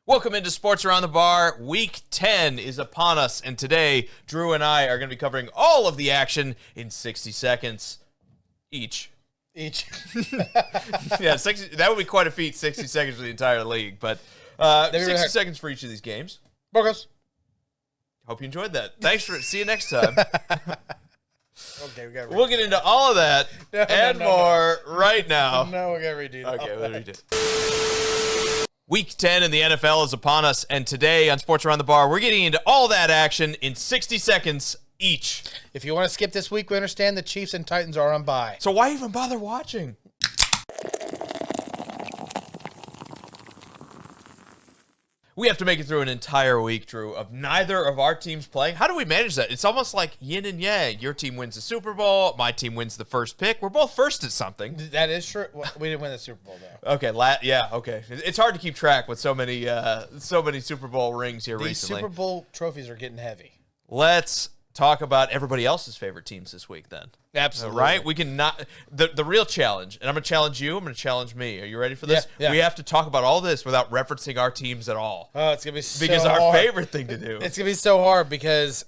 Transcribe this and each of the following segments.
Welcome into Sports Around the Bar. Week 10 is upon us, and today, Drew and I are going to be covering all of the action in 60 seconds each. Yeah, 60, that would be quite a feat, 60 seconds for the entire league, but 60 seconds for each of these games. Broncos. Hope you enjoyed that. Thanks for see you next time. Okay, we'll get into all of that and more right now. No, we got to redo that. Okay, we'll redo it. Week 10 in the NFL is upon us, and today on Sports Around the Bar, we're getting into all that action in 60 seconds each. If you want to skip this week, we understand the Chiefs and Titans are on bye. So why even bother watching? We have to make it through an entire week, Drew, of neither of our teams playing. How do we manage that? It's almost like yin and yang. Your team wins the Super Bowl. My team wins the first pick. We're both first at something. That is true. We didn't win the Super Bowl, though. Okay, okay. It's hard to keep track with so many Super Bowl rings here recently. These Super Bowl trophies are getting heavy. Let's talk about everybody else's favorite teams this week, then. Absolutely. Right? We can not the real challenge, and I'm going to challenge you, I'm going to challenge me. Are you ready for this? Yeah. We have to talk about all this without referencing our teams at all. Oh, it's going to be so because hard. Our favorite thing to do. It's going to be so hard because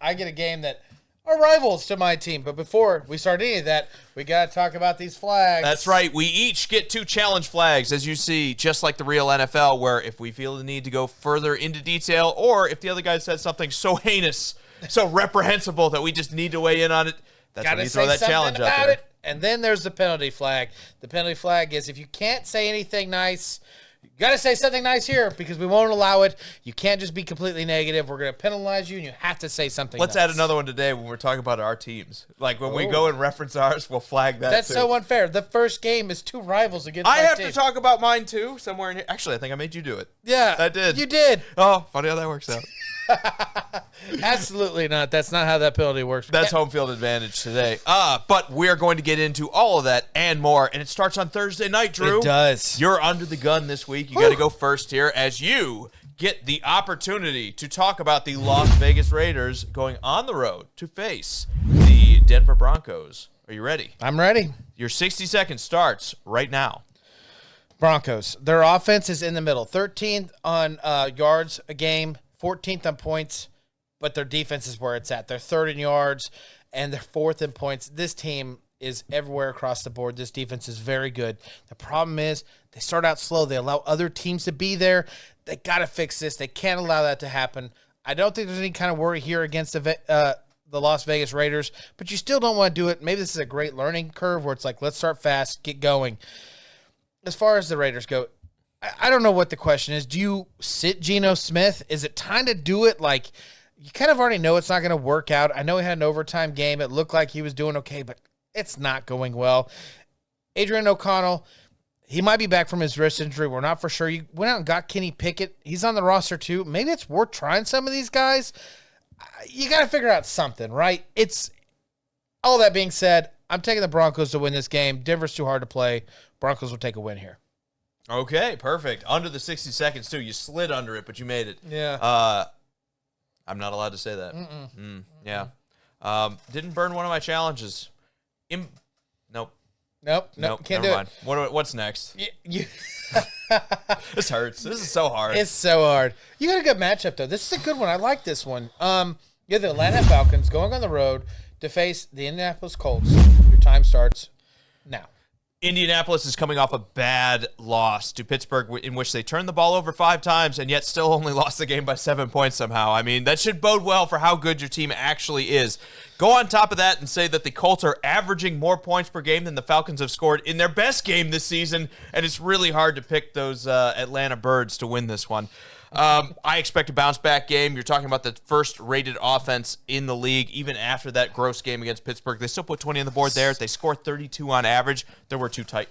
I get a game that are rivals to my team. But before we start any of that, we got to talk about these flags. That's right. We each get 2 challenge flags, as you see, just like the real NFL, where if we feel the need to go further into detail, or if the other guy said something so heinous, so reprehensible that we just need to weigh in on it, that's when you throw that challenge out there. And then there's the penalty flag. The penalty flag is if you can't say anything nice, you got to say something nice here because we won't allow it. You can't just be completely negative. We're going to penalize you, and you have to say something Let's nice. add another one today when we're talking about our teams. Like when we go and reference ours, we'll flag that. That's too. so unfair. The first game is 2 rivals against I my have team. to talk about mine too, somewhere in here. Actually, I think I made you do it. Yeah. I did. You did. Oh, funny how that works out. Absolutely not. That's not how that penalty works. That's home field advantage today. But we're going to get into all of that and more, and it starts on Thursday night, Drew. It does. You're under the gun this week. You got to go first here as you get the opportunity to talk about the Las Vegas Raiders going on the road to face the Denver Broncos. Are you ready? I'm ready. Your 60 seconds starts right now. Broncos. Their offense is in the middle. 13th on yards a game, 14th on points, but their defense is where it's at. They're 3rd in yards, and they're 4th in points. This team is everywhere across the board. This defense is very good. The problem is they start out slow. They allow other teams to be there. They got to fix this. They can't allow that to happen. I don't think there's any kind of worry here against the Las Vegas Raiders, but you still don't want to do it. Maybe this is a great learning curve where it's like, let's start fast, get going. As far as the Raiders go, I don't know what the question is. Do you sit Geno Smith? Is it time to do it? Like, you kind of already know it's not going to work out. I know he had an overtime game. It looked like he was doing okay, but it's not going well. Adrian O'Connell, he might be back from his wrist injury. We're not for sure. You went out and got Kenny Pickett. He's on the roster too. Maybe it's worth trying some of these guys. You got to figure out something, right? It's all that being said, I'm taking the Broncos to win this game. Denver's too hard to play. Broncos will take a win here. Okay, perfect. Under the 60 seconds, too. You slid under it, but you made it. Yeah. I'm not allowed to say that. Yeah. Didn't burn one of my challenges. Nope. Can't never do mind. What's next? This hurts. This is so hard. It's so hard. You got a good matchup, though. This is a good one. I like this one. You have the Atlanta Falcons going on the road to face the Indianapolis Colts. Your time starts now. Indianapolis is coming off a bad loss to Pittsburgh in which they turned the ball over 5 times and yet still only lost the game by 7 points somehow. I mean, that should bode well for how good your team actually is. Go on top of that and say that the Colts are averaging more points per game than the Falcons have scored in their best game this season, and it's really hard to pick those Atlanta Birds to win this one. I expect a bounce-back game. You're talking about the first-rated offense in the league. Even after that gross game against Pittsburgh, they still put 20 on the board there. They scored 32 on average. There were 2 tight.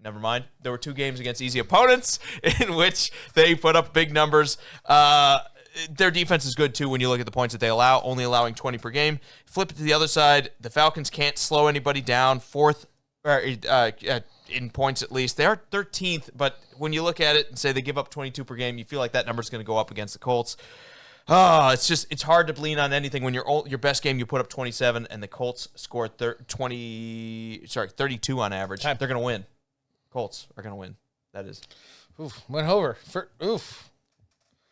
Never mind. There were 2 games against easy opponents in which they put up big numbers. Their defense is good, too, when you look at the points that they allow, only allowing 20 per game. Flip it to the other side. The Falcons can't slow anybody down. 4th in points at least. They are 13th, but when you look at it and say they give up 22 per game, you feel like that number's going to go up against the Colts. It's hard to lean on anything when your best game you put up 27 and the Colts scored 32 on average. They're going to win. Colts are going to win. That is. Went over.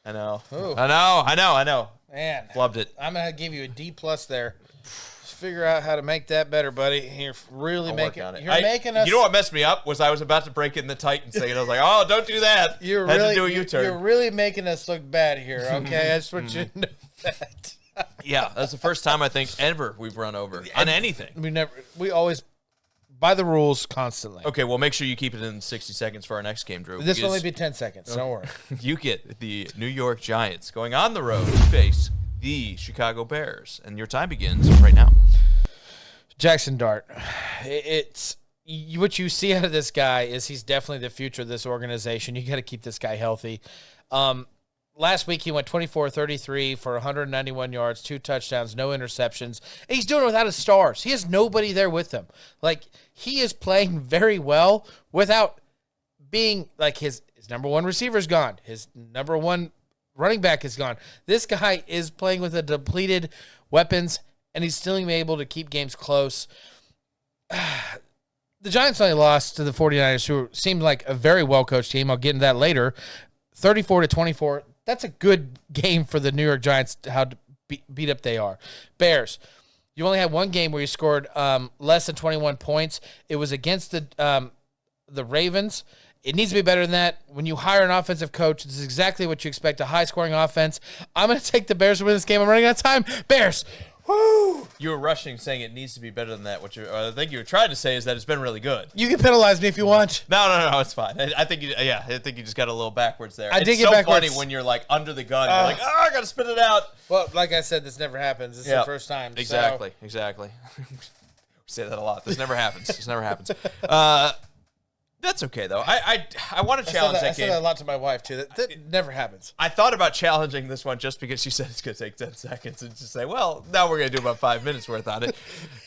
I know. Ooh. I know. Man, Flubbed it. I'm gonna give you a D+ there. Just figure out how to make that better, buddy. You're really making it. You're making us. You know what messed me up was I was about to break in the Titans thing, and I was like, "Oh, don't do that." You're Had really to do a U-turn. You're really making us look bad here. Okay, I just want you to know that. Yeah, that's the first time I think ever we've run over on anything. We always by the rules constantly. Okay, well, make sure you keep it in 60 seconds for our next game, Drew. This will only be 10 seconds. Don't worry. You get the New York Giants going on the road to face the Chicago Bears, and your time begins right now. Jackson Dart. What you see out of this guy is he's definitely the future of this organization. You got to keep this guy healthy. Last week, he went 24-33 for 191 yards, 2 touchdowns, no interceptions. And he's doing it without his stars. He has nobody there with him. Like, he is playing very well without being, like, his number one receiver is gone. His number one running back is gone. This guy is playing with a depleted weapons, and he's still able to keep games close. The Giants only lost to the 49ers, who seemed like a very well-coached team. I'll get into that later. 34-24. That's a good game for the New York Giants, how beat up they are. Bears, you only had one game where you scored less than 21 points. It was against the Ravens. It needs to be better than that. When you hire an offensive coach, this is exactly what you expect, a high-scoring offense. I'm going to take the Bears to win this game. I'm running out of time. Bears. Woo! You were rushing, saying it needs to be better than that. What I think you were trying to say is that it's been really good. You can penalize me if you want. No, it's fine. I think you just got a little backwards there. I did get so backwards. Funny when you're like under the gun. You're like, I got to spit it out. Well, like I said, this never happens. This is the first time. Exactly. We say that a lot. This never happens. That's okay, though. I want to challenge that game. I said that a lot to my wife, too. That never happens. I thought about challenging this one just because you said it's going to take 10 seconds and just say, well, now we're going to do about 5 minutes worth on it.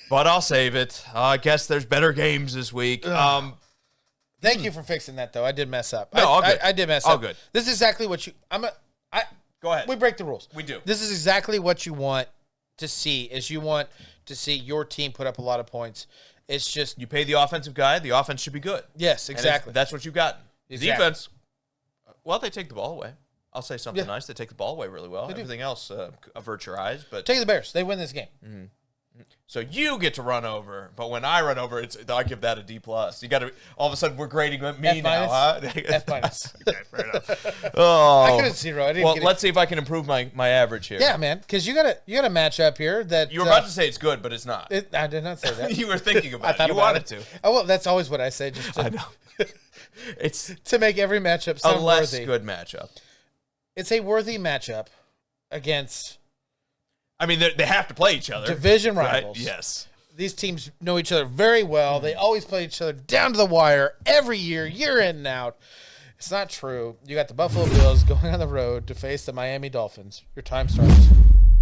But I'll save it. I guess there's better games this week. Thank you for fixing that, though. I did mess up. No, all good. I did mess up. All good. This is exactly what you Go ahead. We break the rules. We do. This is exactly what you want to see, is you want to see your team put up a lot of points. It's just you pay the offensive guy. The offense should be good. Yes, exactly. That's what you've got. Exactly. Defense, well, they take the ball away. I'll say something nice. They take the ball away really well. Everything else, avert your eyes. But take the Bears. They win this game. Mm-hmm. So you get to run over, but when I run over, I give that a D+. You got to. All of a sudden, we're grading me now, huh? F-. Okay, fair enough. Oh, I could have 0. Let's see if I can improve my average here. Yeah, man, because you got a matchup here that you were about to say it's good, but it's not. I did not say that. You were thinking about it. You wanted to. Oh well, that's always what I say. I know. It's to make every matchup sound a less worthy. Good matchup. It's a worthy matchup against. I mean, they have to play each other. Division rivals. Right? Yes. These teams know each other very well. They always play each other down to the wire every year in and out. It's not true. You got the Buffalo Bills going on the road to face the Miami Dolphins. Your time starts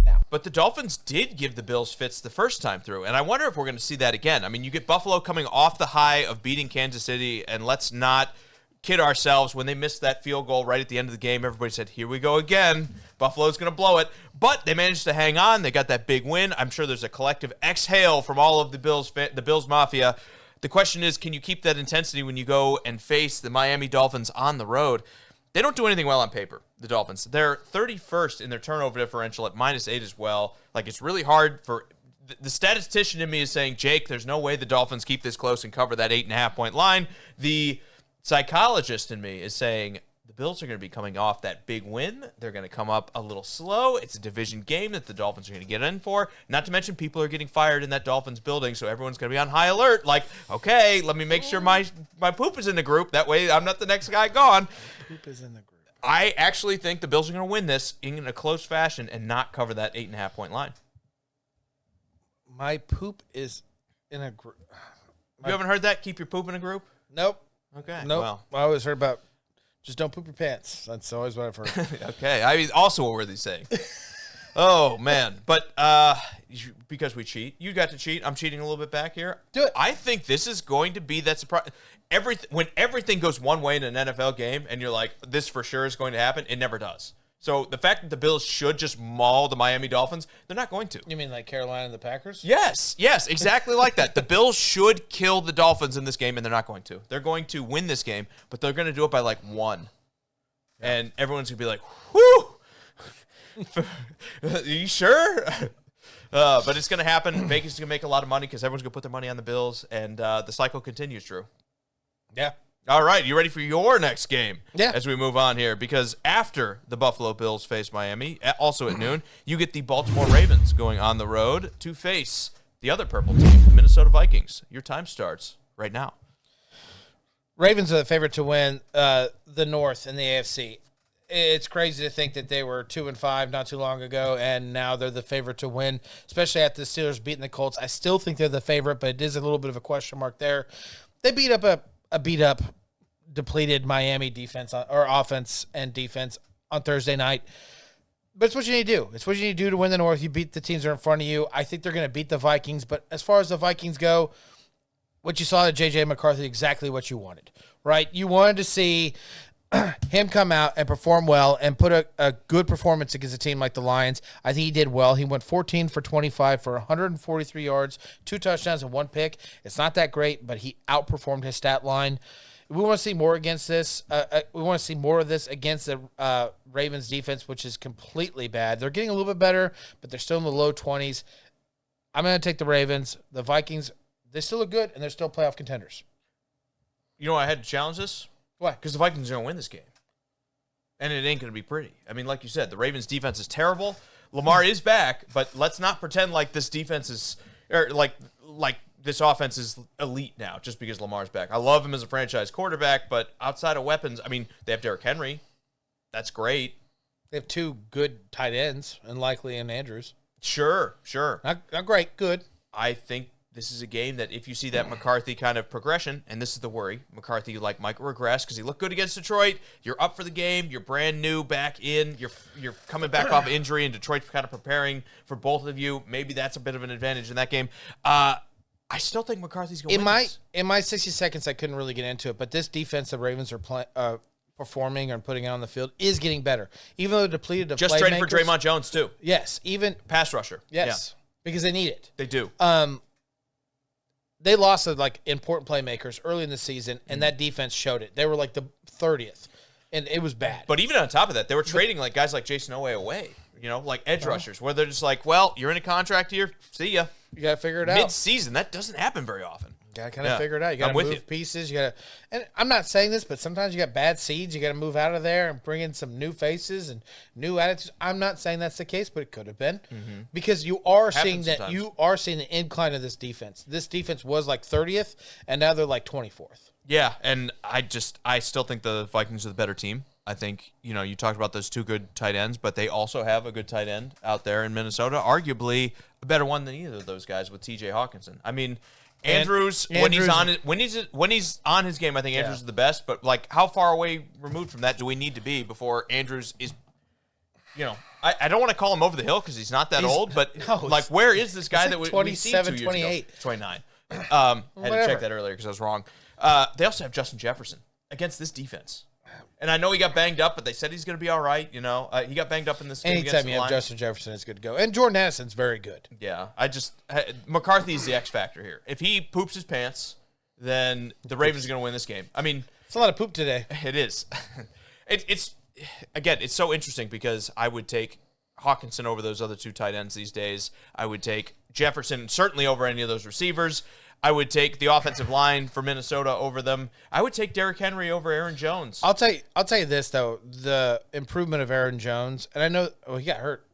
now. But the Dolphins did give the Bills fits the first time through, and I wonder if we're going to see that again. I mean, you get Buffalo coming off the high of beating Kansas City, and let's not kid ourselves. When they missed that field goal right at the end of the game, everybody said, here we go again. Buffalo's going to blow it. But they managed to hang on. They got that big win. I'm sure there's a collective exhale from all of the Bills Mafia. The question is, can you keep that intensity when you go and face the Miami Dolphins on the road? They don't do anything well on paper, the Dolphins. They're 31st in their turnover differential at -8 as well. Like, it's really hard for the statistician in me is saying, Jake, there's no way the Dolphins keep this close and cover that 8.5-point line. The psychologist in me is saying the Bills are going to be coming off that big win. They're going to come up a little slow. It's a division game that the Dolphins are going to get in for. Not to mention people are getting fired in that Dolphins building, so everyone's going to be on high alert. Like, okay, let me make sure my poop is in the group. That way I'm not the next guy gone. Poop is in the group. I actually think the Bills are going to win this in a close fashion and not cover that 8.5-point line. My poop is in a group. You haven't heard that? Keep your poop in a group? Nope. Okay. Nope. Well. I always heard about just don't poop your pants. That's always what I've heard. Okay. I mean, also a worthy saying. Oh, man. But because we cheat, you got to cheat. I'm cheating a little bit back here. Do it. I think this is going to be that surprise. When everything goes one way in an NFL game and you're like, this for sure is going to happen, it never does. So the fact that the Bills should just maul the Miami Dolphins, they're not going to. You mean like Carolina and the Packers? Yes, exactly like that. The Bills should kill the Dolphins in this game, and they're not going to. They're going to win this game, but they're going to do it by like 1. and everyone's going to be like, whoo! Are you sure? But it's going to happen. Vegas is going to make a lot of money because everyone's going to put their money on the Bills, and the cycle continues, Drew. Yeah. All right, you ready for your next game? Yeah. As we move on here, because after the Buffalo Bills face Miami, also at noon, you get the Baltimore Ravens going on the road to face the other purple team, the Minnesota Vikings. Your time starts right now. Ravens are the favorite to win the North and the AFC. It's crazy to think that they were 2-5 not too long ago, and now they're the favorite to win, especially after the Steelers beating the Colts. I still think they're the favorite, but it is a little bit of a question mark there. They beat up a beat-up, depleted Miami defense or offense and defense on Thursday night. But it's what you need to do. It's what you need to do to win the North. You beat the teams that are in front of you. I think they're going to beat the Vikings. But as far as the Vikings go, what you saw to J.J. McCarthy, exactly what you wanted, right? You wanted to see him come out and perform well and put a good performance against a team like the Lions. I think he did well. He went 14 for 25 for 143 yards, 2 touchdowns, and 1 pick. It's not that great, but he outperformed his stat line. We want to see more against this. We want to see more of this against the Ravens defense, which is completely bad. They're getting a little bit better, but they're still in the low 20s. I'm going to take the Ravens. The Vikings, they still look good, and they're still playoff contenders. You know, I had to challenge this. Why? Because the Vikings are going to win this game. And it ain't going to be pretty. I mean, like you said, the Ravens' defense is terrible. Lamar is back, but let's not pretend like this defense is – or like this offense is elite now just because Lamar's back. I love him as a franchise quarterback, but outside of weapons, I mean, they have Derrick Henry. That's great. They have 2 good tight ends, and Likely and Andrews. Sure. Not great, good. I think this is a game that if you see that McCarthy kind of progression, and this is the worry, McCarthy might regress because he looked good against Detroit. You're up for the game. You're brand new back in. You're coming back off injury, and Detroit's kind of preparing for both of you. Maybe that's a bit of an advantage in that game. I still think McCarthy's going to win this. In my 60 seconds, I couldn't really get into it, but this defense the Ravens are performing and putting out on the field is getting better. Even though they're depleted of just trading for Draymond Jones, too. Yes. Even pass rusher. Yes. Yeah. Because they need it. They do. They lost important playmakers early in the season, and that defense showed it. They were like the 30th, and it was bad. But even on top of that, they were trading guys like Jason Owe away, like edge rushers, where they're just like, well, you're in a contract here, see ya. You got to figure it out. Mid-season, that doesn't happen very often. You got to kind of figure it out. You got to move pieces. You got to, and I'm not saying this, but sometimes you got bad seeds. You got to move out of there and bring in some new faces and new attitudes. I'm not saying that's the case, but it could have been because you are seeing that sometimes. You are seeing the incline of this defense. This defense was 30th, and now they're 24th. Yeah, and I still think the Vikings are the better team. I think, you talked about those 2 good tight ends, but they also have a good tight end out there in Minnesota, arguably a better one than either of those guys with TJ Hawkinson. I mean, Andrews, when he's on his game, I think Andrews is the best, but how far away removed from that do we need to be before Andrews is I don't want to call him over the hill because he's not that old, but where is this guy that we seen 2 years 28. ago? 29. Had to check that earlier because I was wrong. They also have Justin Jefferson against this defense. And I know he got banged up, but they said he's going to be all right. He got banged up in this game against the Lions. Anytime you have Justin Jefferson, it's good to go. And Jordan Addison's very good. Yeah, McCarthy's the X factor here. If he poops his pants, then the Ravens are going to win this game. I mean, it's a lot of poop today. It is. It's so interesting because I would take Hawkinson over those other 2 tight ends these days. I would take Jefferson certainly over any of those receivers. I would take the offensive line for Minnesota over them. I would take Derrick Henry over Aaron Jones. I'll tell you this though, the improvement of Aaron Jones, and I know he got hurt.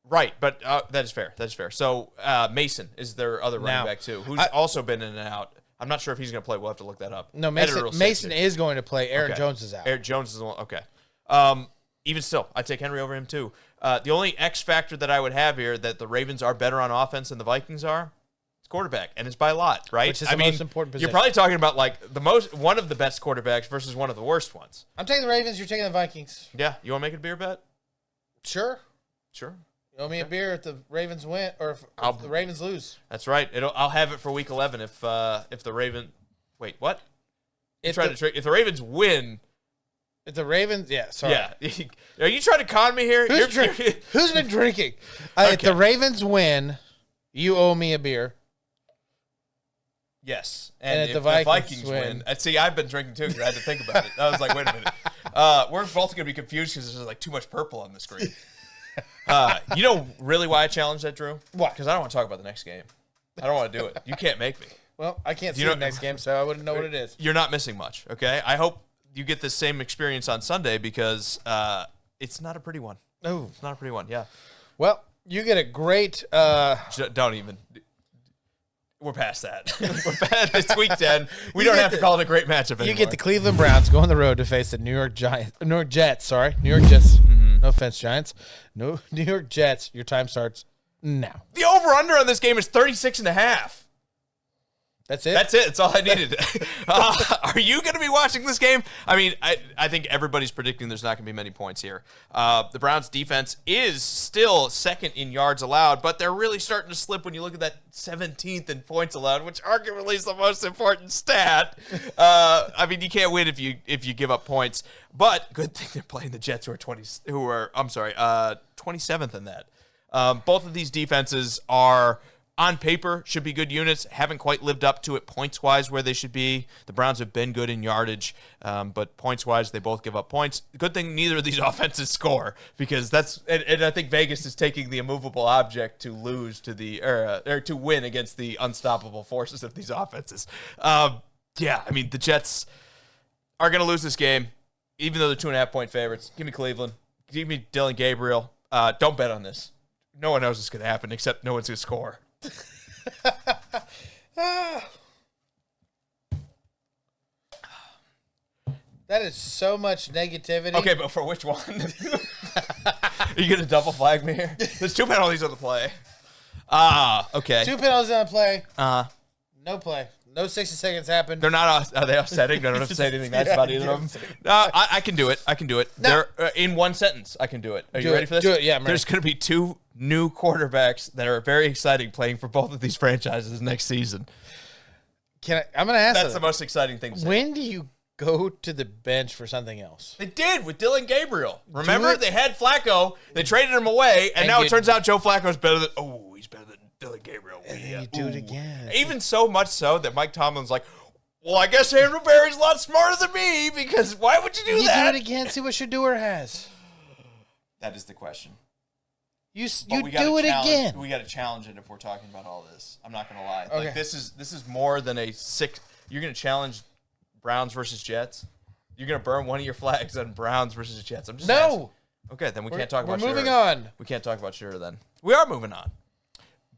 Right, but that is fair. So Mason is their other running back too, who's also been in and out. I'm not sure if he's going to play. We'll have to look that up. No, Mason is going to play. Aaron Jones is out. Aaron Jones is the one. Okay. Even still, I'd take Henry over him too. The only X factor that I would have here that the Ravens are better on offense than the Vikings are, it's quarterback, and it's by a lot, right? Which is the most important position. You're probably talking about one of the best quarterbacks versus one of the worst ones. I'm taking the Ravens. You're taking the Vikings. Yeah, you want to make it a beer bet? Sure. You owe me a beer if the Ravens win or if the Ravens lose. That's right. I'll have it for Week 11 if the Ravens. Wait, what? If the Ravens win. If the Ravens, yeah, sorry. Yeah. Are you trying to con me here? Who's been drinking? If the Ravens win, you owe me a beer. Yes. And if the Vikings win. See, I've been drinking too because I had to think about it. I was like, wait a minute. We're both going to be confused because there's like too much purple on the screen. You know really why I challenged that, Drew? Why? Because I don't want to talk about the next game. I don't want to do it. You can't make me. Well, I can't see the next game, so I wouldn't know what it is. You're not missing much, okay? I hope you get the same experience on Sunday because it's not a pretty one. Oh, It's not a pretty one, yeah. well, you get a great. Don't even. We're past that. We're past it's week 10. We don't have to call it a great matchup anymore. You get the Cleveland Browns go on the road to face the New York Jets. Sorry, New York Jets. No offense, Giants. No, New York Jets. Your time starts now. The over-under on this game is 36.5. That's it. That's it. That's all I needed. Are you going to be watching this game? I mean, I think everybody's predicting there's not going to be many points here. The Browns' defense is still second in yards allowed, but they're really starting to slip when you look at that 17th in points allowed, which arguably is the most important stat. I mean, you can't win if you give up points. But good thing they're playing the Jets, who are 27th in that. Both of these defenses are, on paper, should be good units. Haven't quite lived up to it points-wise where they should be. The Browns have been good in yardage, but points-wise, they both give up points. Good thing neither of these offenses score, because that's and I think Vegas is taking the immovable object to lose to the or to win against the unstoppable forces of these offenses. Yeah, I mean the Jets are going to lose this game, even though they're 2.5-point favorites. Give me Cleveland. Give me Dylan Gabriel. Don't bet on this. No one knows what's going to happen except no one's going to score. That is so much negativity. Okay, but for which one? Are you going to double flag me here? There's 2 penalties on the play. Okay. 2 penalties on the play. No play. No 60 seconds happened. They're not. Are they offsetting? I don't have to say anything nice about either of them. No, I can do it. I can do it. No. They're in one sentence. I can do it. Are you ready for this? Do it. Yeah, I'm ready. There's going to be 2 new quarterbacks that are very exciting playing for both of these franchises next season. I'm going to ask. That's the most exciting thing to say. When do you go to the bench for something else? They did with Dylan Gabriel. Remember, they had Flacco. They traded him away, and now it turns out Joe Flacco's better than. Oh, he's better than Dylan Gabriel. And then you do it again. Even so much so that Mike Tomlin's like, well, I guess Andrew Barry's a lot smarter than me, because why would you do that? You do it again. See what Shador has. That is the question. You do it again. We got to challenge it if we're talking about all this. I'm not going to lie. Okay. Like, this is more than a sick. You're going to challenge Browns versus Jets. You're going to burn one of your flags on Browns versus Jets. I'm just asking. Okay, then we can't talk about. We're moving on. We can't talk about Shearer then. We are moving on.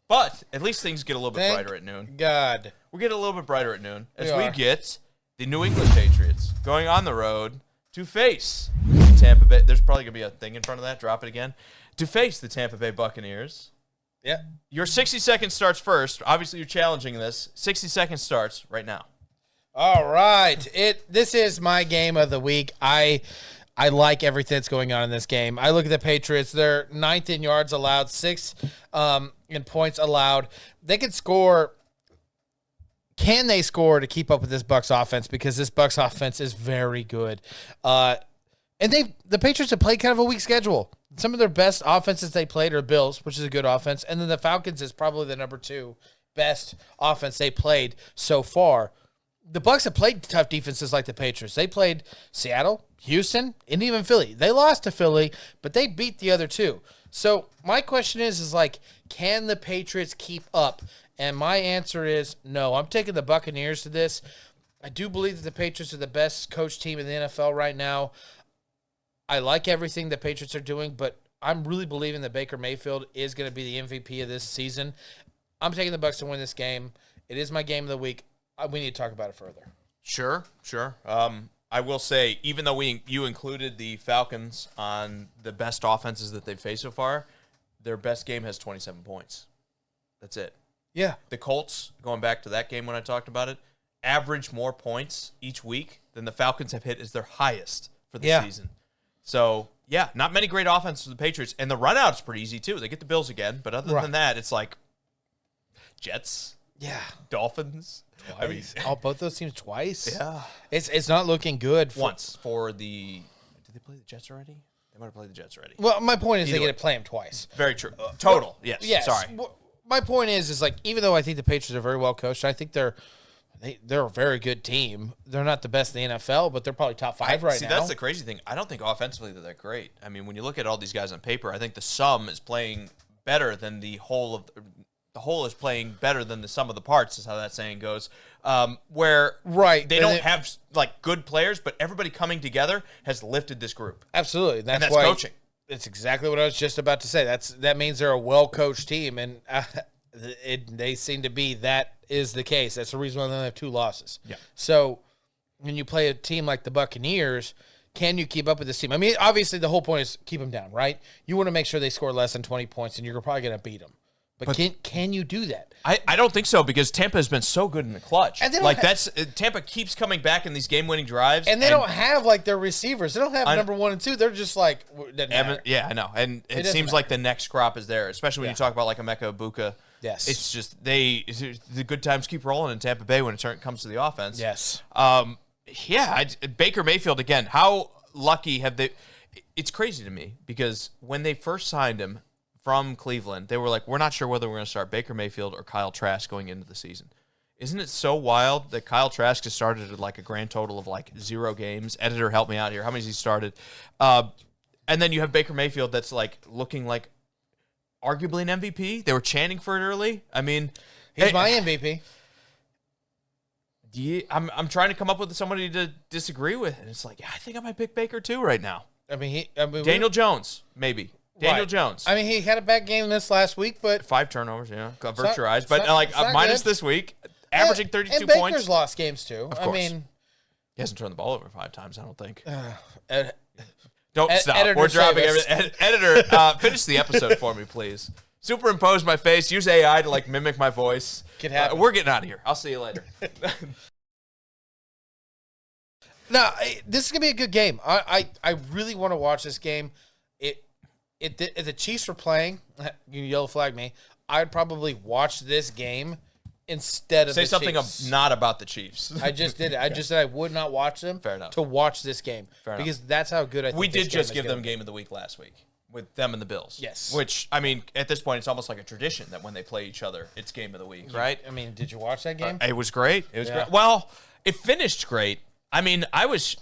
But at least things get a little bit brighter at noon. God. We'll get a little bit brighter at noon as we get the New England Patriots going on the road to face Tampa Bay. There's probably going to be a thing in front of that. Drop it again. To face the Tampa Bay Buccaneers. Yeah. Your 60 seconds starts first. Obviously, you're challenging this. 60 seconds starts right now. All right. This is my game of the week. I like everything that's going on in this game. I look at the Patriots. They're 9th in yards allowed, 6th in points allowed. They could score. Can they score to keep up with this Bucs offense? Because this Bucs offense is very good. And the Patriots have played kind of a weak schedule. Some of their best offenses they played are Bills, which is a good offense. And then the Falcons is probably the number 2 best offense they played so far. The Bucs have played tough defenses like the Patriots. They played Seattle, Houston, and even Philly. They lost to Philly, but they beat the other 2. So my question is like, can the Patriots keep up? And my answer is no. I'm taking the Buccaneers to this. I do believe that the Patriots are the best coach team in the NFL right now. I like everything the Patriots are doing, but I'm really believing that Baker Mayfield is going to be the MVP of this season. I'm taking the Bucs to win this game. It is my game of the week. We need to talk about it further. Sure. I will say, even though you included the Falcons on the best offenses that they've faced so far, their best game has 27 points. That's it. Yeah. The Colts, going back to that game when I talked about it, average more points each week than the Falcons have hit as their highest for the season. So, yeah, not many great offenses for the Patriots. And the run-out's pretty easy, too. They get the Bills again. But other than that, it's like Jets. Yeah. Dolphins. Twice. I mean, both those teams twice? Yeah. It's not looking good. Once for the – did they play the Jets already? They might have played the Jets already. Well, my point is they get to play them twice. Very true. Total. Yes. Yes. Sorry. My point is like, even though I think the Patriots are very well coached, I think they're they're a very good team. They're not the best in the NFL, but they're probably top 5 right now. See, that's the crazy thing. I don't think offensively that they're great. I mean, when you look at all these guys on paper, I think the sum is playing better than the whole is playing better than the sum of the parts, is how that saying goes. Where they don't have like good players, but everybody coming together has lifted this group. Absolutely, and that's coaching. It's exactly what I was just about to say. That means they're a well-coached team, and they seem to be. That is the case. That's the reason why they only have 2 losses. Yeah. So when you play a team like the Buccaneers, can you keep up with this team? I mean, obviously the whole point is keep them down, right? You want to make sure they score less than 20 points, and you're probably going to beat them. But can you do that? I don't think so, because Tampa has been so good in the clutch. And Tampa keeps coming back in these game-winning drives. And they don't have like their receivers. They don't have number 1 and 2. They're just like yeah, I know. And it seems like the next crop is there, especially when you talk about like Emeka Ibuka. Yes. It's just the good times keep rolling in Tampa Bay when it comes to the offense. Yes. Baker Mayfield again. How lucky have they? It's crazy to me because when they first signed him from Cleveland, they were like, we're not sure whether we're going to start Baker Mayfield or Kyle Trask going into the season. Isn't it so wild that Kyle Trask has started at like a grand total of like 0 games? Editor, help me out here. How many has he started? And then you have Baker Mayfield that's like looking like arguably an MVP. They were chanting for it early. I mean, he's my MVP. I'm trying to come up with somebody to disagree with, and it's like, yeah, I think I might pick Baker too right now. I mean, Daniel Jones, maybe. Daniel Jones. I mean, he had a bad game this last week, but 5 turnovers, avert your eyes. But minus this week, averaging 32 and points. Baker's lost games too. Of course. I mean, he hasn't turned the ball over 5 times, I don't think. Don't stop. Editor, we're dropping everything. Editor, finish the episode for me, please. Superimpose my face. Use AI to like mimic my voice. We're getting out of here. I'll see you later. No, this is gonna be a good game. I really want to watch this game. If the Chiefs were playing, you yellow flag me, I'd probably watch this game instead of say the something Chiefs. Not about the Chiefs. I just did it. I just said I would not watch them. Fair enough. To watch this game. Fair because enough. That's how good I think we this did just game give them game of the week last week with them and the Bills. Yes. Which, I mean, at this point, it's almost like a tradition that when they play each other, it's game of the week, right? I mean, did you watch that game? It was great. It was great. Well, it finished great. I mean, I was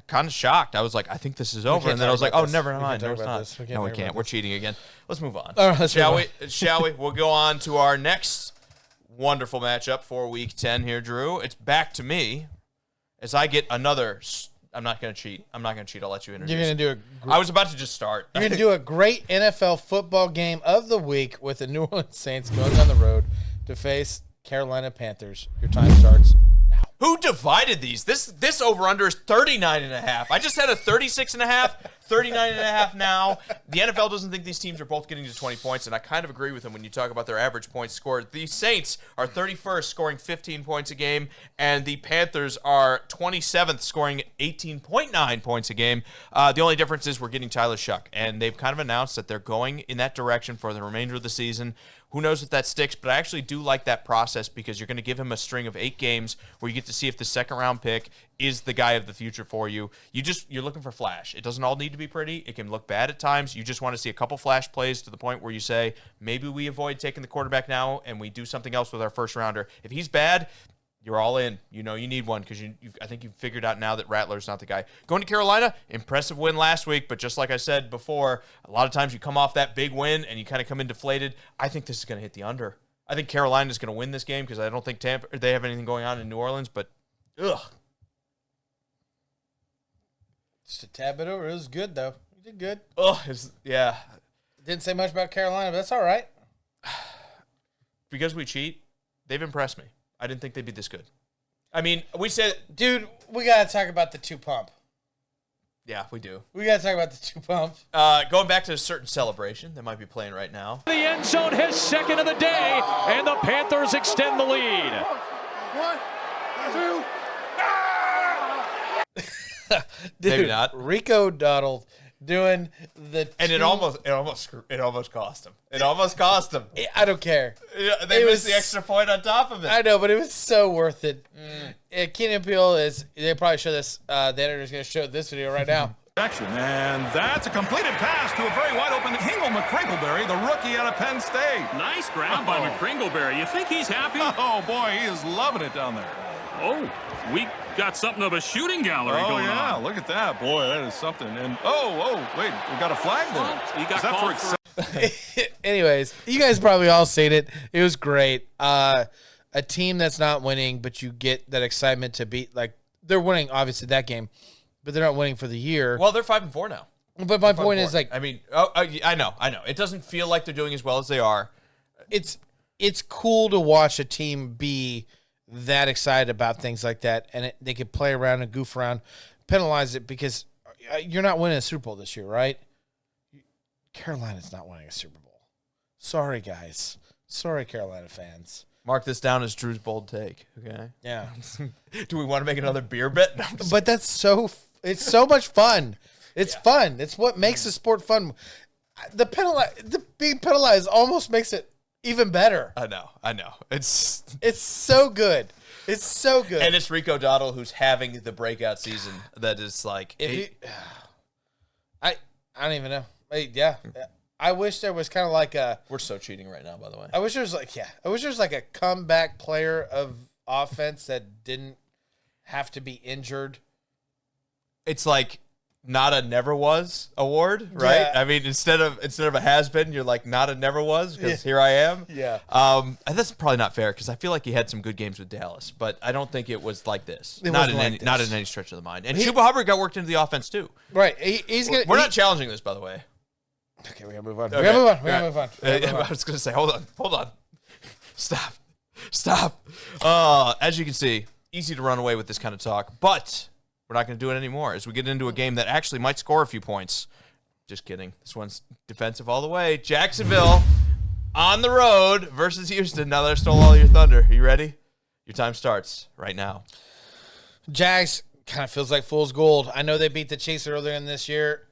kind of shocked. I was like, I think this is over. And then I was like, oh, never mind. No, it's not. No, we can't. We're cheating again. Let's move on. All right, Shall we? We'll go on to our next wonderful matchup for Week 10 here, Drew. It's back to me as I get another. I'm not going to cheat. I'll let you introduce. You're going to do I was about to just start. You're going to do a great NFL football game of the week with the New Orleans Saints going on the road to face Carolina Panthers. Your time starts now. Who divided these? This over-under is 39.5. I just had a 36.5, 39.5 now. The NFL doesn't think these teams are both getting to 20 points, and I kind of agree with them when you talk about their average points scored. The Saints are 31st, scoring 15 points a game, and the Panthers are 27th, scoring 18.9 points a game. The only difference is we're getting Tyler Shuck, and they've kind of announced that they're going in that direction for the remainder of the season. Who knows if that sticks, but I actually do like that process because you're going to give him a string of 8 games where you get to see if the second-round pick is the guy of the future for you. You're looking for flash. It doesn't all need to be pretty. It can look bad at times. You just want to see a couple flash plays to the point where you say, maybe we avoid taking the quarterback now and we do something else with our first-rounder. If he's bad, you're all in. You know you need one because I think you've figured out now that Rattler's not the guy. Going to Carolina, impressive win last week, but just like I said before, a lot of times you come off that big win and you kind of come in deflated. I think this is going to hit the under. I think Carolina's going to win this game because I don't think they have anything going on in New Orleans, but ugh. Just a tad bit over. It was good, though. You did good. Ugh, yeah. Didn't say much about Carolina, but that's all right. Because we cheat, they've impressed me. I didn't think they'd be this good. I mean, we said... Dude, we got to talk about the 2-pump. Yeah, we do. We got to talk about the 2-pump. Going back to a certain celebration that might be playing right now. The end zone, his second of the day, and the Panthers extend the lead. 1, 2. Dude, maybe not. Rico Donald doing the and it almost cost him. It almost cost him. I don't care. They missed the extra point on top of it. I know, but it was so worth it. Keenan Peele they probably show this. The editor's going to show this video right now. And that's a completed pass to a very wide open Hingle McCringleberry, the rookie out of Penn State. Nice grab by McCringleberry. You think he's happy? Oh, boy, he is loving it down there. Oh, we got something of a shooting gallery going on. Look at that. Boy, that is something. And wait, we got a flag there. He got called for Anyways, you guys probably all seen it. It was great. A team that's not winning, but you get that excitement to beat. Like, they're winning, obviously, that game, but they're not winning for the year. Well, they're 5-4 now. But my point is, like, I mean, I know. It doesn't feel like they're doing as well as they are. It's cool to watch a team be that excited about things like that, and they could play around and goof around, penalize it, because you're not winning a Super Bowl this year, right? Carolina's not winning a Super Bowl. Sorry, guys. Sorry, Carolina fans. Mark this down as Drew's bold take, okay? Yeah. Do we want to make another beer bet? No, But it's so much fun. It's fun. It's what makes the sport fun. Being penalized almost makes it even better. I know. It's so good. It's so good. And it's Rico Dowdle who's having the breakout season that is like... I don't even know. I wish there was kind of like a... We're so cheating right now, by the way. I wish there was like a comeback player of offense that didn't have to be injured. It's like not a never was award, right? Yeah. I mean, instead of a has been, you're like not a never was because here I am. Yeah. And that's probably not fair because I feel like he had some good games with Dallas, but I don't think it was like this. Not in any stretch of the mind. And Chuba Hubbard got worked into the offense too. Right. We're not challenging this, by the way. Okay, we gotta move on. Okay. We gotta move on. I was gonna say, hold on. Stop. As you can see, easy to run away with this kind of talk, but we're not going to do it anymore as we get into a game that actually might score a few points. Just kidding. This one's defensive all the way. Jacksonville on the road versus Houston. Now that I stole all your thunder. Are you ready? Your time starts right now. Jags kind of feels like fool's gold. I know they beat the Chiefs earlier in this year.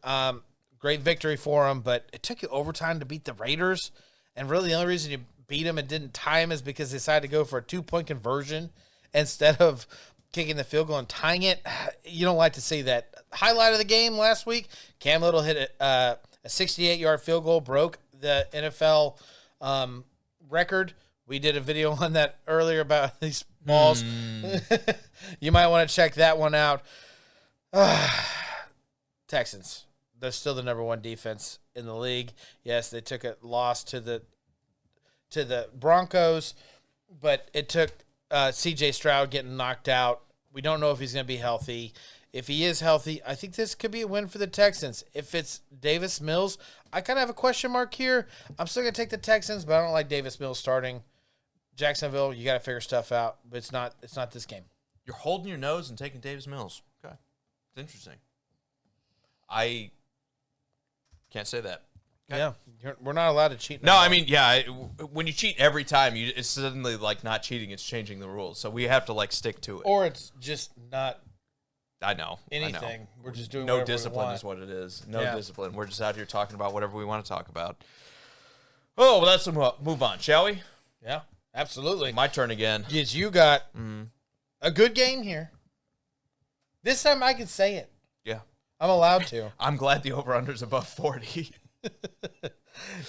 Great victory for them, but it took you overtime to beat the Raiders. And really the only reason you beat them and didn't tie them is because they decided to go for a 2-point conversion instead of kicking the field goal and tying it. You don't like to see that. Highlight of the game last week, Cam Little hit a 68-yard field goal, broke the NFL record. We did a video on that earlier about these balls. You might want to check that one out. Texans. They're still the number one defense in the league. Yes, they took a loss to the Broncos, but it took C.J. Stroud getting knocked out. We don't know if he's going to be healthy. If he is healthy, I think this could be a win for the Texans. If it's Davis Mills, I kind of have a question mark here. I'm still going to take the Texans, but I don't like Davis Mills starting. Jacksonville, you got to figure stuff out, but it's not this game. You're holding your nose and taking Davis Mills. Okay. It's interesting. I can't say that. Okay. Yeah, we're not allowed to cheat. No, I mean, when you cheat every time, it's suddenly like not cheating; it's changing the rules. So we have to like stick to it. Or it's just not. I know anything. We're just doing no discipline is what it is. No discipline. We're just out here talking about whatever we want to talk about. Oh, well, let's move on, shall we? Yeah, absolutely. My turn again. Yes, you got a good game here. This time I can say it. Yeah, I'm allowed to. I'm glad the over/under's above 40.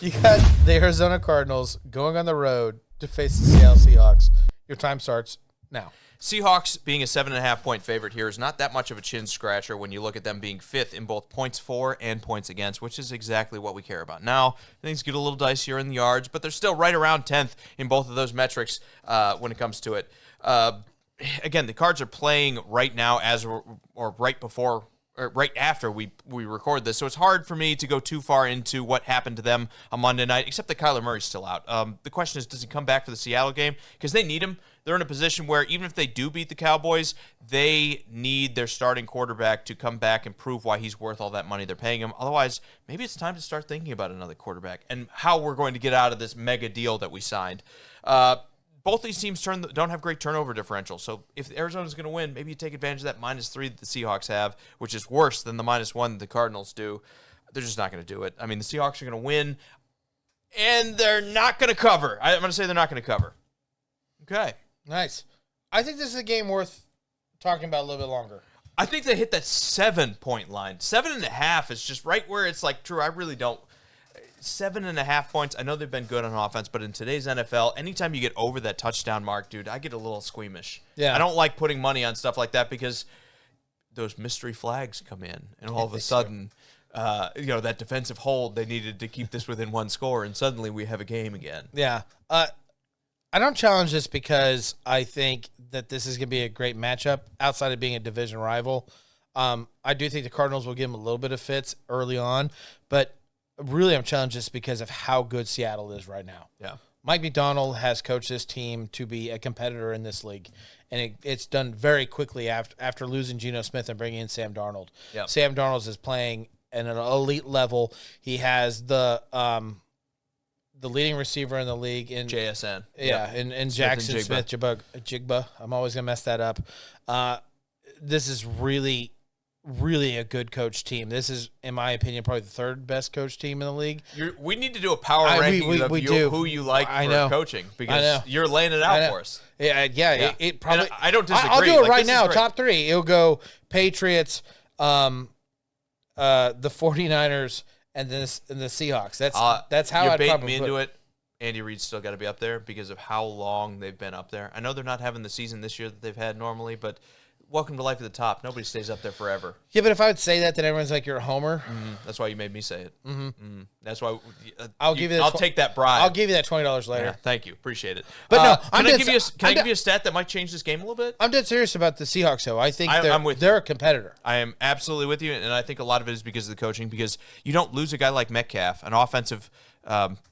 You got the Arizona Cardinals going on the road to face the Seattle Seahawks. Your time starts now. Seahawks being a 7.5-point favorite here is not that much of a chin scratcher when you look at them being fifth in both points for and points against, which is exactly what we care about. Now, things get a little dicier in the yards, but they're still right around 10th in both of those metrics when it comes to it. Again, the Cards are playing right now or right before or right after we record this, so it's hard for me to go too far into what happened to them on Monday night, except that Kyler Murray's still out. The question is, does he come back for the Seattle game? Because they need him. They're in a position where even if they do beat the Cowboys, they need their starting quarterback to come back and prove why he's worth all that money they're paying him. Otherwise, maybe it's time to start thinking about another quarterback and how we're going to get out of this mega deal that we signed. Both these teams don't have great turnover differential, so if Arizona's going to win, maybe you take advantage of that -3 that the Seahawks have, which is worse than the -1 that the Cardinals do. They're just not going to do it. I mean, the Seahawks are going to win, and they're not going to cover. I'm going to say they're not going to cover. Okay. Nice. I think this is a game worth talking about a little bit longer. I think they hit that 7-point line. 7.5 is just right where it's like, Drew, I really don't. 7.5 points. I know they've been good on offense, but in today's NFL, anytime you get over that touchdown mark, dude, I get a little squeamish. Yeah. I don't like putting money on stuff like that because those mystery flags come in, and all of a sudden, that defensive hold, they needed to keep this within one score, and suddenly we have a game again. Yeah. I don't challenge this because I think that this is going to be a great matchup outside of being a division rival. I do think the Cardinals will give them a little bit of fits early on, but really I'm challenged just because of how good Seattle is right now. Yeah. Mike McDonald has coached this team to be a competitor in this league, and it's done very quickly after losing Geno Smith and bringing in Sam Darnold. Yep. Sam Darnold is playing at an elite level. He has the leading receiver in the league in JSN. Yeah, and Jackson Smith Jigba. I'm always going to mess that up. This is really, really a good coach team. This is, in my opinion, probably the third best coach team in the league. We need to do a power ranking of who you like for coaching because you're laying it out for us. Yeah. It probably. And I don't disagree. I'll do it right now. Top three. It'll go Patriots, the 49ers, and the Seahawks. That's how I'd baiting probably me into it. Andy Reid's still got to be up there because of how long they've been up there. I know they're not having the season this year that they've had normally, but welcome to life at the top. Nobody stays up there forever. Yeah, but if I would say that, then everyone's like, you're a homer. Mm-hmm. That's why you made me say it. Mm-hmm. That's why I'll give you. I'll take that bribe. I'll give you that $20 later. Yeah, thank you, appreciate it. But no, can I give you a stat that might change this game a little bit? I'm dead serious about the Seahawks, though. I think I'm they're a competitor. I am absolutely with you, and I think a lot of it is because of the coaching. Because you don't lose a guy like Metcalf, an offensive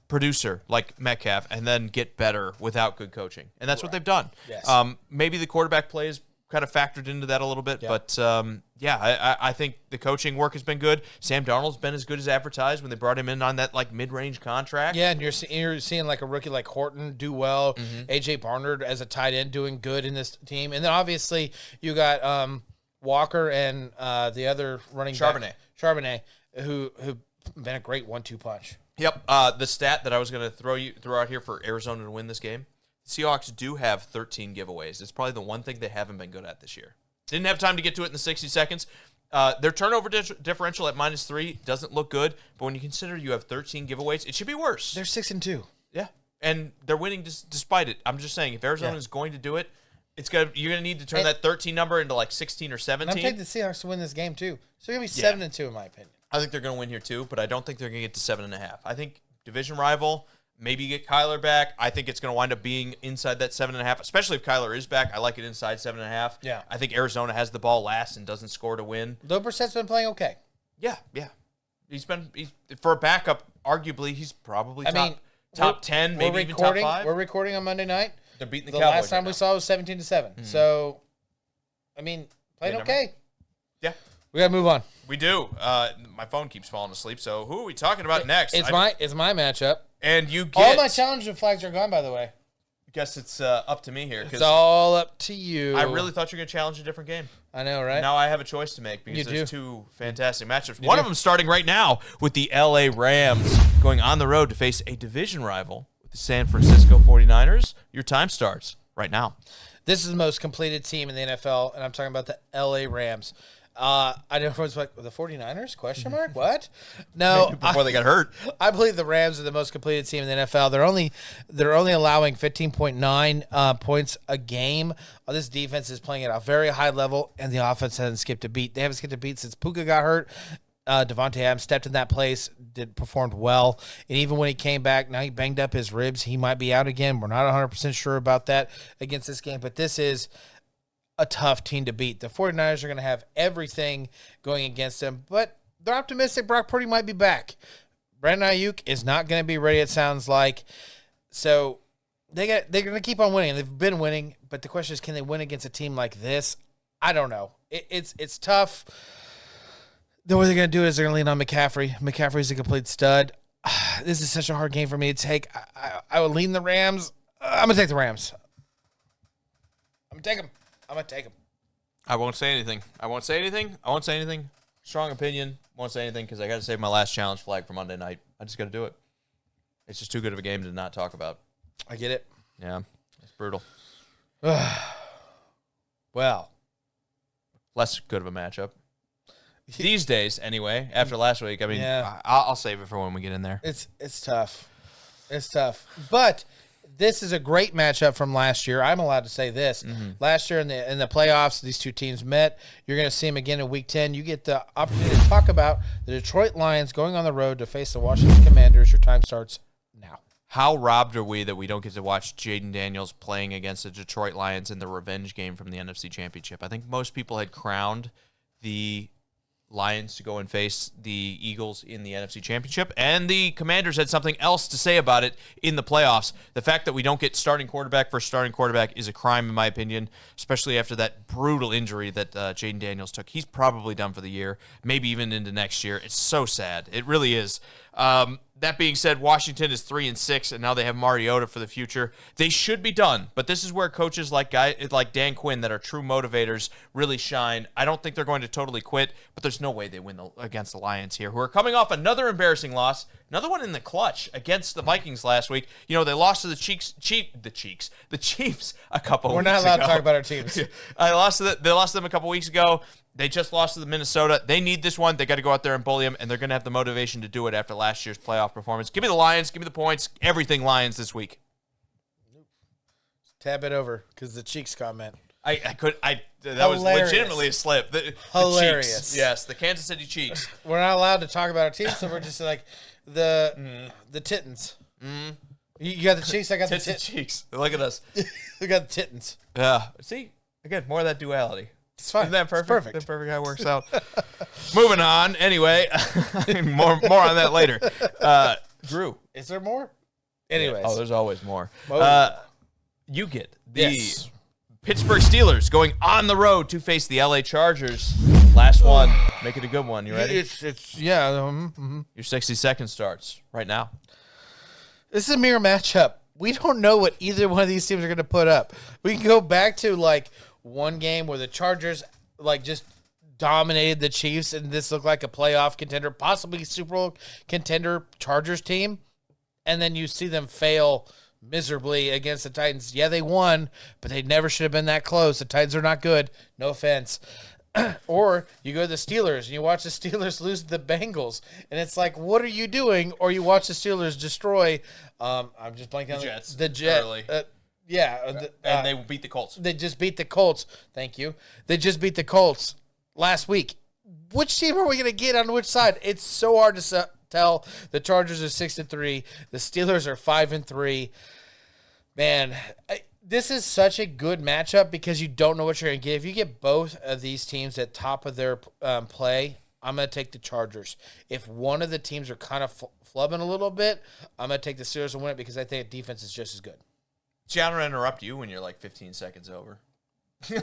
producer like Metcalf, and then get better without good coaching, and that's what they've done. Yes. Maybe the quarterback play is kind of factored into that a little bit, but I think the coaching work has been good. Sam Darnold's been as good as advertised when they brought him in on that like mid-range contract. Yeah, and you're seeing like a rookie like Horton do well. AJ Barnard as a tight end doing good in this team, and then obviously you got Walker and the other running back, Charbonnet, who been a great 1-2 punch. Yep. The stat that I was going to throw out here for Arizona to win this game. Seahawks do have 13 giveaways. It's probably the one thing they haven't been good at this year. Didn't have time to get to it in the 60 seconds. Their turnover differential at -3 doesn't look good, but when you consider you have 13 giveaways, it should be worse. They're 6-2. Yeah, and they're winning despite it. I'm just saying, if Arizona is going to do it, you're going to need to turn that 13 number into like 16 or 17. I'm taking the Seahawks to win this game too. So they're going to be 7-2 in my opinion. I think they're going to win here too, but I don't think they're going to get to 7.5. I think division rival. Maybe you get Kyler back. I think it's going to wind up being inside that 7.5, especially if Kyler is back. I like it inside 7.5. Yeah. I think Arizona has the ball last and doesn't score to win. Though Brissett's been playing okay. Yeah. He's for a backup, arguably, he's probably top 10, maybe even top 5. We're recording on Monday night. They're beating the Cowboys. The last time we saw was 17-7. Mm-hmm. So, playing okay. Yeah. We got to move on. We do. My phone keeps falling asleep, so who are we talking about next? It's my matchup. And you get... All my challenger flags are gone, by the way. Guess it's up to me here. It's all up to you. I really thought you were going to challenge a different game. I know, right? Now I have a choice to make because there's two fantastic matchups. One of them starting right now with the LA Rams going on the road to face a division rival with the San Francisco 49ers. Your time starts right now. This is the most completed team in the NFL, and I'm talking about the LA Rams. I know everyone's like, the 49ers? Question mark? What? No. Before they got hurt. I believe the Rams are the most completed team in the NFL. They're only allowing 15.9 points a game. This defense is playing at a very high level, and the offense hasn't skipped a beat. They haven't skipped a beat since Puka got hurt. Devontae Adams stepped in that place, performed well. And even when he came back, now he banged up his ribs. He might be out again. We're not 100% sure about that against this game, but this is a tough team to beat. The 49ers are going to have everything going against them, but they're optimistic Brock Purdy might be back. Brandon Ayuk is not going to be ready, it sounds like. So they're going to keep on winning. They've been winning, but the question is, can they win against a team like this? I don't know. It's tough. The way they're going to do it is they're going to lean on McCaffrey. McCaffrey's a complete stud. This is such a hard game for me to take. I would lean the Rams. I'm going to take the Rams. I'm going to take them. I won't say anything. Strong opinion. Won't say anything because I got to save my last challenge flag for Monday night. I just got to do it. It's just too good of a game to not talk about. I get it. Yeah, it's brutal. Well. Less good of a matchup. these days, anyway, after last week. I mean, Yeah. I'll save it for when we get in there. It's tough. It's tough. But this is a great matchup from last year. I'm allowed to say this. Last year in the playoffs, these two teams met. You're going to see them again in Week 10. You get the opportunity to talk about the Detroit Lions going on the road to face the Washington Commanders. Your time starts now. How robbed are we that we don't get to watch Jaden Daniels playing against the Detroit Lions in the revenge game from the NFC Championship? I think most people had crowned the Lions to go and face the Eagles in the NFC Championship, and the Commanders had something else to say about it in the playoffs. The fact that we don't get starting quarterback for starting quarterback is a crime, in my opinion, especially after that brutal injury that Jaden Daniels took. He's probably done for the year, maybe even into next year. It's so sad. It really is. That being said, Washington is 3-6, and now they have Mariota for the future. They should be done, but this is where coaches like Dan Quinn that are true motivators really shine. I don't think they're going to totally quit, but there's no way they win against the Lions here, who are coming off another embarrassing loss, another one in the clutch against the Vikings last week. You know, they lost to the Chiefs a couple weeks ago. We're not allowed to talk about our teams. They lost to them a couple weeks ago. They just lost to the Minnesota. They need this one. They got to go out there and bully them, and they're going to have the motivation to do it after last year's playoff performance. Give me the Lions. Give me the points. Everything Lions this week. Tab it over because the Cheeks comment. That was legitimately a slip. The Hilarious. Cheeks. Yes, the Kansas City Cheeks. We're not allowed to talk about our teams, so we're just like the Tittans. You got the Cheeks, I got Tits the and cheeks. Look at us. We got the Tittans. Yeah. See, again, more of that duality. It's fine. Isn't that perfect? It's perfect. That's perfect how it works out. Moving on. Anyway, more on that later. Drew. Is there more? Anyways. Oh, there's always more. Mo- You get the Yes. Pittsburgh Steelers going on the road to face the LA Chargers. Last one. Make it a good one. You ready? Your 60-second starts right now. This is a mirror matchup. We don't know what either one of these teams are going to put up. We can go back to like one game where the Chargers like just dominated the Chiefs, and this looked like a playoff contender, possibly Super Bowl contender Chargers team, and then you see them fail miserably against the Titans. Yeah, they won, but they never should have been that close. The Titans are not good. No offense. Or you go to the Steelers and you watch the Steelers lose to the Bengals, and it's like, what are you doing? Or you watch the Steelers destroy. I'm just blanking on Jets. the Jets. Early. And they beat the Colts. They just beat the Colts. Thank you. They just beat the Colts last week. Which team are we going to get on which side? It's so hard to tell. The Chargers are 6-3. The Steelers are 5-3. Man, this is such a good matchup because you don't know what you're going to get. If you get both of these teams at top of their play, I'm going to take the Chargers. If one of the teams are kind of flubbing a little bit, I'm going to take the Steelers and win it because I think the defense is just as good. John, I interrupt you when you're like 15 seconds over. There's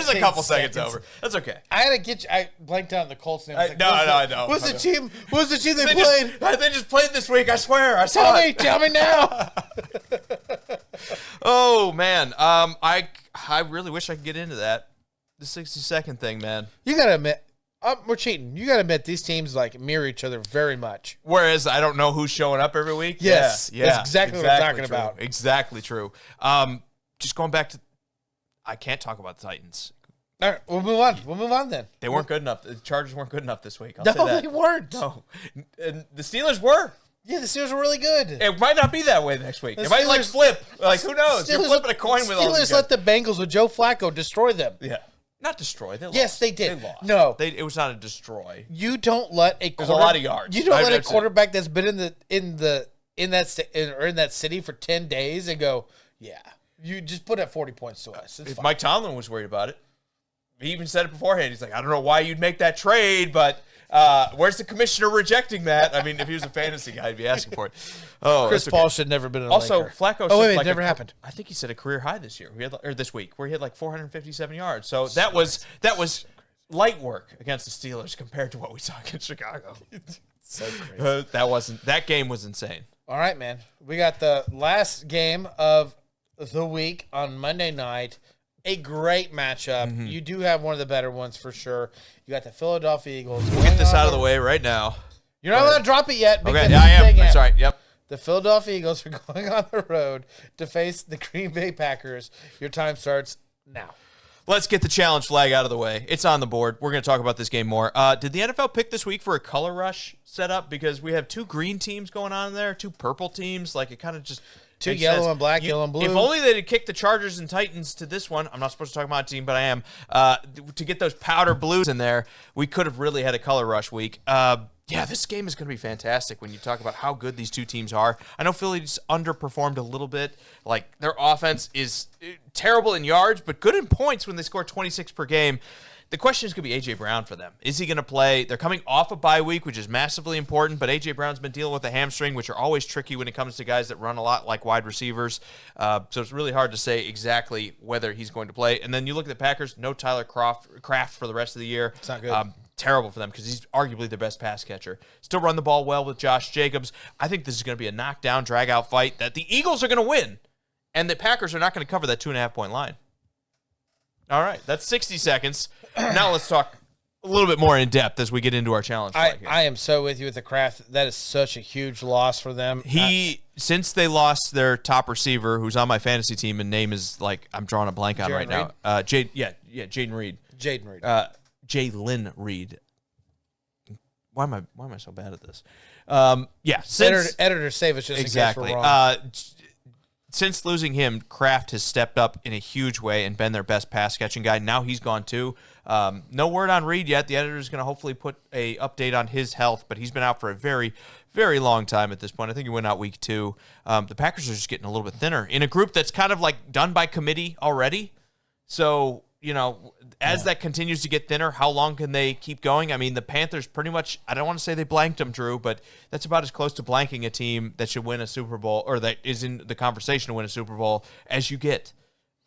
a couple seconds over. That's okay. I had to get you. I blanked out on the Colts name. I know. What's the team? What's the team they played? They just played this week. I swear. I saw it. Tell me now. Oh man. I really wish I could get into that. The 60-second thing, man. You gotta admit, we're cheating. You gotta admit these teams like mirror each other very much. Whereas I don't know who's showing up every week. Yes, yeah, that's exactly what I'm talking true. about. Exactly true. Just going back to, I can't talk about the Titans. All right, we'll move on. We'll move on then. They weren't good enough. The Chargers weren't good enough this week. I'll No, say that. they weren't. No, and the Steelers were. Yeah, the Steelers were really good. It might not be that way next week. The It might like Steelers- flip. Like who knows? You're Steelers- flipping a coin with all these Steelers let guys. the Bengals with Joe Flacco destroy them. Yeah, not destroy. They lost. Yes, they did. They lost. No. it was not a destroy. You don't let a There's a lot of yards. You don't let a I've seen- quarterback that's been in that city for 10 days and go, yeah. You just put up 40 points to us. It's If fine. Mike Tomlin was worried about it, he even said it beforehand. He's like, I don't know why you'd make that trade, but where's the commissioner rejecting that? I mean, if he was a fantasy guy, he'd be asking for it. Oh, Chris that's Paul okay. should have never been an Also, Laker. Flacco. Oh, wait, like it never happened. I think he set a career high this year. Or this week, where he had like 457 yards. So that was light work against the Steelers compared to what we saw against Chicago. So crazy. That game was insane. All right, man. We got the last game of the week on Monday night. A great matchup. Mm-hmm. You do have one of the better ones for sure. You got the Philadelphia Eagles. We'll get this out of the way right now. You're not allowed to drop it yet. because Okay, yeah, I it's a big am. I'm app. sorry. Yep. The Philadelphia Eagles are going on the road to face the Green Bay Packers. Your time starts now. Let's get the challenge flag out of the way. It's on the board. We're going to talk about this game more. Did the NFL pick this week for a color rush setup? Because we have 2 green teams going on there, 2 purple teams. Like, it kind of just 2 makes yellow sense. and black, yellow and blue. If only they'd kicked the Chargers and Titans to this one. I'm not supposed to talk about a team, but I am. To get those powder blues in there, we could have really had a color rush week. Yeah, this game is going to be fantastic when you talk about how good these 2 teams are. I know Philly's underperformed a little bit. Like, their offense is terrible in yards, but good in points when they score 26 per game. The question is going to be A.J. Brown for them. Is he going to play? They're coming off a bye week, which is massively important, but A.J. Brown's been dealing with a hamstring, which are always tricky when it comes to guys that run a lot like wide receivers. So it's really hard to say exactly whether he's going to play. And then you look at the Packers, no Tyler Kraft for the rest of the year. It's not good. Terrible for them because he's arguably their best pass catcher. Still run the ball well with Josh Jacobs. I think this is going to be a knockdown, drag-out fight that the Eagles are going to win, and the Packers are not going to cover that 2.5-point line. All right, that's 60 seconds. Now let's talk a little bit more in depth as we get into our challenge. I am so with you with the Kraft. That is such a huge loss for them. Since they lost their top receiver, who's on my fantasy team, and name is like I'm drawing a blank on right now. Jaden Reed. Jalen Reed. Why am I so bad at this? Editor save us just exactly. in case we're wrong. Since losing him, Kraft has stepped up in a huge way and been their best pass-catching guy. Now he's gone too. No word on Reed yet. The editor is going to hopefully put a update on his health, but he's been out for a very, very long time at this point. I think he went out week 2. The Packers are just getting a little bit thinner in a group that's kind of like done by committee already. So, as that continues to get thinner, how long can they keep going? I mean, the Panthers pretty much, I don't want to say they blanked them, Drew, but that's about as close to blanking a team that should win a Super Bowl or that is in the conversation to win a Super Bowl as you get.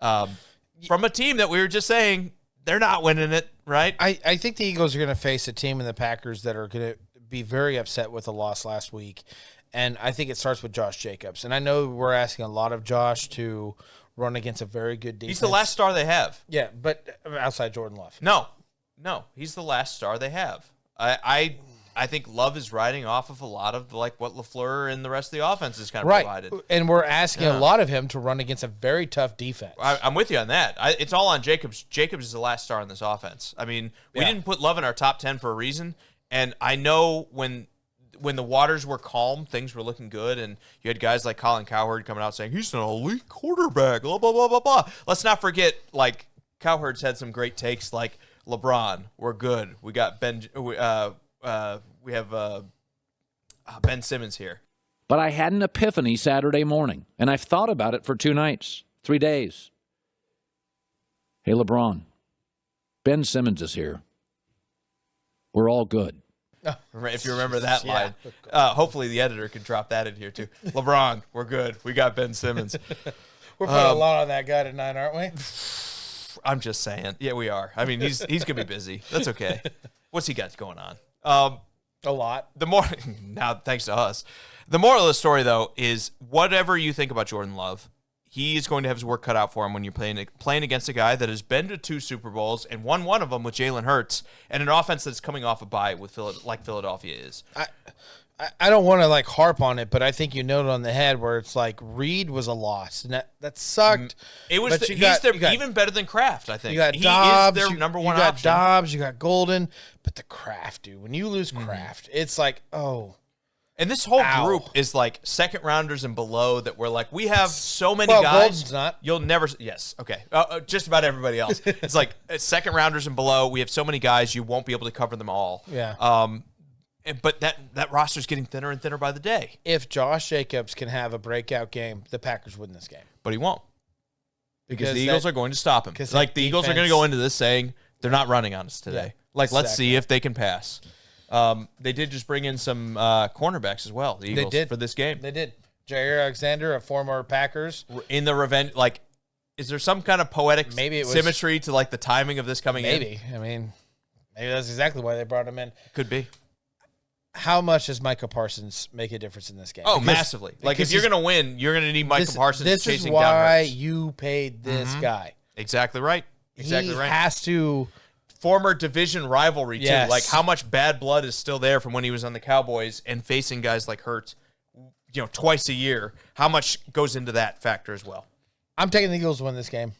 From a team that we were just saying, they're not winning it, right? I think the Eagles are going to face a team in the Packers that are going to be very upset with the loss last week. And I think it starts with Josh Jacobs. And I know we're asking a lot of Josh to run against a very good defense. He's the last star they have. Yeah, but outside Jordan Love. No, he's the last star they have. I think Love is riding off of a lot of like what LaFleur and the rest of the offense has kind of provided. And we're asking a lot of him to run against a very tough defense. I'm with you on that. It's all on Jacobs. Jacobs is the last star in this offense. I mean, we didn't put Love in our top 10 for a reason, and I know when the waters were calm, things were looking good, and you had guys like Colin Cowherd coming out saying, he's an elite quarterback, blah, blah, blah, blah, blah. Let's not forget, like, Cowherd's had some great takes like, LeBron, we're good. We got Ben Simmons here. But I had an epiphany Saturday morning, and I've thought about it for 2 nights, 3 days. Hey, LeBron, Ben Simmons is here. We're all good. If you remember that line. Hopefully the editor can drop that in here too. LeBron, we're good. We got Ben Simmons. We're putting a lot on that guy tonight, aren't we? I'm just saying. Yeah, we are. I mean, he's going to be busy. That's okay. What's he got going on? A lot. Now, thanks to us. The moral of the story, though, is whatever you think about Jordan Love, he is going to have his work cut out for him when you're playing against a guy that has been to 2 Super Bowls and won one of them with Jalen Hurts and an offense that's coming off a bye with like Philadelphia is. I don't want to like harp on it, but I think you nailed it on the head where it's like Reed was a loss and that sucked. It was even better than Kraft. I think you got Dobbs, is their number one option. You got Dobbs, you got Golden, but the Kraft, dude. When you lose Kraft, it's like And this whole group is like second rounders and below that we're like, we have so many guys. Golden's not. You'll never. Yes. Okay. Just about everybody else. It's like second rounders and below. We have so many guys. You won't be able to cover them all. Yeah. But that roster's getting thinner and thinner by the day. If Josh Jacobs can have a breakout game, the Packers win this game. But he won't. Because the Eagles are going to stop him. Like the Eagles are going to go into this saying they're not running on us today. Yeah, like, let's see if they can pass. They did just bring in some cornerbacks as well, the Eagles, for this game. They did. Jair Alexander, a former Packers. In the revenge, like, is there some kind of poetic symmetry to, like, the timing of this coming in? Maybe. I mean, maybe that's exactly why they brought him in. Could be. How much does Micah Parsons make a difference in this game? Oh, massively. Like, if you're going to win, you're going to need Micah Parsons chasing down Hurts. This is why you paid this guy. Exactly right. Exactly right. He has to... Former division rivalry, too. Yes. Like, how much bad blood is still there from when he was on the Cowboys and facing guys like Hurts, twice a year. How much goes into that factor as well? I'm taking the Eagles to win this game.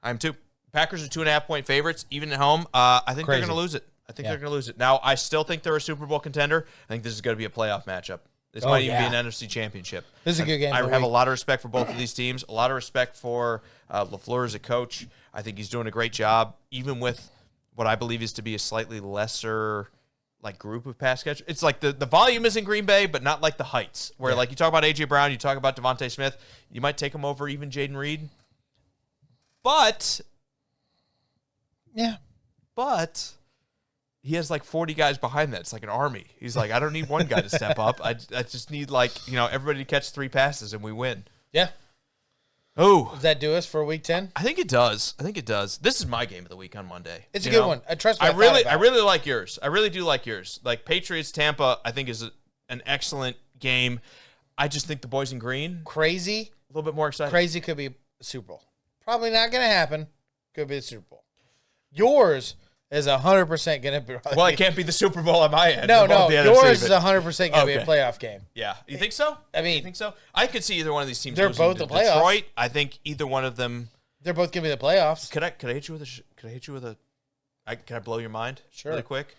I am, too. Packers are 2.5-point favorites, even at home. I think they're Crazy. going to lose it. They're going to lose it. Now, I still think they're a Super Bowl contender. I think this is going to be a playoff matchup. This might even be an NFC championship. This is a good game. I have a lot of respect for both of these teams. A lot of respect for LaFleur as a coach. I think he's doing a great job, even with what I believe is to be a slightly lesser group of pass catchers. It's like the volume is in Green Bay, but not like the heights. Where you talk about A.J. Brown, you talk about Devontae Smith, you might take him over even Jaden Reed. But he has 40 guys behind that. It's like an army. He's like, I don't need one guy to step up. I just need everybody to catch 3 passes and we win. Yeah. Oh. Does that do us for week 10? I think it does. This is my game of the week on Monday. It's a good one. I trust me. I really like yours. I really do like yours. Patriots Tampa, I think is an excellent game. I just think the boys in green. Crazy. A little bit more excited. Crazy could be a Super Bowl. Probably not going to happen. Could be the Super Bowl. Yours is 100% going to be. Well, it can't be the Super Bowl on my end. No. Yours is 100% going to be a playoff game. Yeah. You think so? You think so? I could see either one of these teams. They're losing both to the playoffs. Detroit. I think either one of them. They're both going to be the playoffs. Could I hit you with a? Can I blow your mind? Sure. Really quick.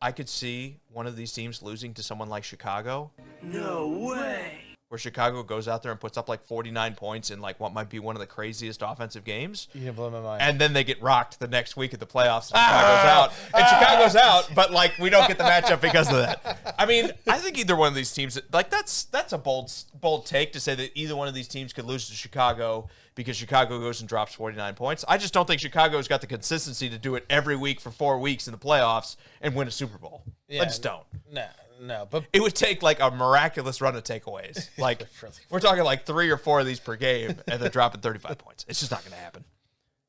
I could see one of these teams losing to someone like Chicago. No way. Where Chicago goes out there and puts up 49 points in what might be one of the craziest offensive games. You can blow my mind. And then they get rocked the next week at the playoffs and Chicago's out. And Chicago's out, but we don't get the matchup because of that. I mean, I think either one of these teams, that's a bold take to say that either one of these teams could lose to Chicago because Chicago goes and drops 49 points. I just don't think Chicago's got the consistency to do it every week for 4 weeks in the playoffs and win a Super Bowl. Yeah, I just don't. No, but it would take a miraculous run of takeaways. We're talking 3 or 4 of these per game, and they're dropping 35 points. It's just not going to happen.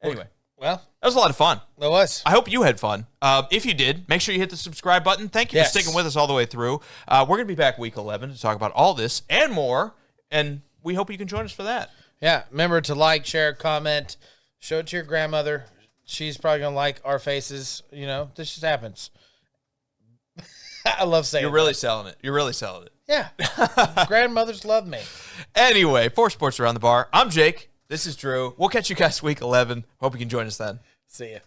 Anyway, well, that was a lot of fun. It was. I hope you had fun. If you did, make sure you hit the subscribe button. Thank you for sticking with us all the way through. We're going to be back week 11 to talk about all this and more, and we hope you can join us for that. Yeah, remember to share, comment, show it to your grandmother. She's probably going to like our faces. This just happens. I love saying You're really selling it. You're really selling it. Yeah. Grandmothers love me. Anyway, for Sports Around the Bar, I'm Jake. This is Drew. We'll catch you guys week 11. Hope you can join us then. See ya.